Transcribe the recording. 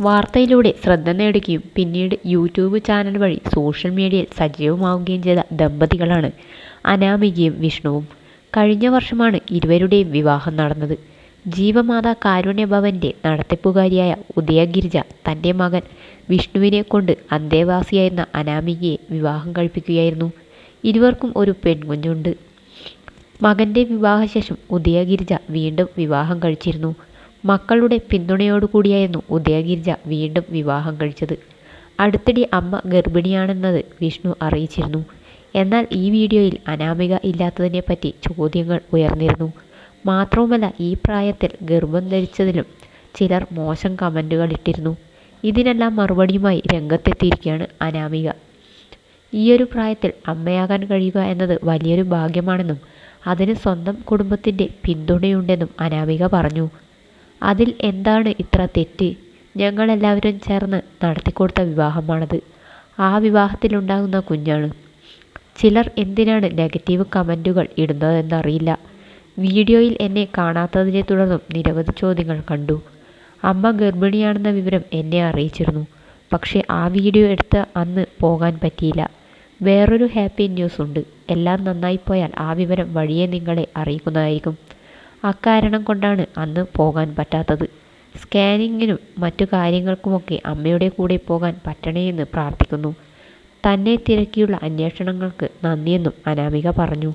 വാർത്തയിലൂടെ ശ്രദ്ധ നേടുകയും പിന്നീട് യൂട്യൂബ് ചാനൽ വഴി സോഷ്യൽ മീഡിയയിൽ സജീവമാവുകയും ചെയ്ത ദമ്പതികളാണ് അനാമികയും വിഷ്ണുവും. കഴിഞ്ഞ വർഷമാണ് ഇരുവരുടെയും വിവാഹം നടന്നത്. ജീവമാതാ കാരുണ്യ ഭവന്റെ നടത്തിപ്പുകാരിയായ ഉദയ ഗിരിജ തൻ്റെ മകൻ വിഷ്ണുവിനെ കൊണ്ട് അന്തേവാസിയായിരുന്ന അനാമികയെ വിവാഹം കഴിപ്പിക്കുകയായിരുന്നു. ഇരുവർക്കും ഒരു പെൺകുഞ്ഞുണ്ട്. മകന്റെ വിവാഹശേഷം ഉദയ ഗിരിജ വീണ്ടും വിവാഹം കഴിച്ചിരുന്നു. മക്കളുടെ പിന്തുണയോടുകൂടിയായിരുന്നു ഉദയ ഗിരിജ വീണ്ടും വിവാഹം കഴിച്ചത്. അടുത്തിടെ അമ്മ ഗർഭിണിയാണെന്നത് വിഷ്ണു അറിയിച്ചിരുന്നു. എന്നാൽ ഈ വീഡിയോയിൽ അനാമിക ഇല്ലാത്തതിനെപ്പറ്റി ചോദ്യങ്ങൾ ഉയർന്നിരുന്നു. മാത്രവുമല്ല, ഈ പ്രായത്തിൽ ഗർഭം ധരിച്ചതിലും ചിലർ മോശം കമൻറ്റുകൾ ഇട്ടിരുന്നു. ഇതിനെല്ലാം മറുപടിയുമായി രംഗത്തെത്തിയിരിക്കുകയാണ് അനാമിക. ഈയൊരു പ്രായത്തിൽ അമ്മയാകാൻ കഴിയുക എന്നത് വലിയൊരു ഭാഗ്യമാണെന്നും അതിന് സ്വന്തം കുടുംബത്തിൻ്റെ പിന്തുണയുണ്ടെന്നും അനാമിക പറഞ്ഞു. അതിൽ എന്താണ് ഇത്ര തെറ്റ്? ഞങ്ങളെല്ലാവരും ചേർന്ന് നടത്തിക്കൊടുത്ത വിവാഹമാണത്. ആ വിവാഹത്തിലുണ്ടാകുന്ന കുഞ്ഞാണ്. ചിലർ എന്തിനാണ് നെഗറ്റീവ് കമൻറ്റുകൾ ഇടുന്നതെന്നറിയില്ല. വീഡിയോയിൽ എന്നെ കാണാത്തതിനെ തുടർന്നും നിരവധി ചോദ്യങ്ങൾ കണ്ടു. അമ്മ ഗർഭിണിയാണെന്ന വിവരം എന്നെ അറിയിച്ചിരുന്നു. പക്ഷേ ആ വീഡിയോ എടുത്ത അന്ന് പോകാൻ പറ്റിയില്ല. വേറൊരു ഹാപ്പി ന്യൂസ് ഉണ്ട്. എല്ലാം നന്നായി പോയാൽ ആ വിവരം വഴിയെ നിങ്ങളെ അറിയിക്കുന്നതായിരിക്കും. അക്കാരണം കൊണ്ടാണ് അന്ന് പോകാൻ പറ്റാത്തത്. സ്കാനിങ്ങിനും മറ്റു കാര്യങ്ങൾക്കുമൊക്കെ അമ്മയുടെ കൂടെ പോകാൻ പറ്റണേയെന്ന് പ്രാർത്ഥിക്കുന്നു. തന്നെ തിരക്കിയുള്ള അന്വേഷണങ്ങൾക്ക് നന്ദിയെന്നും അനാമിക പറഞ്ഞു.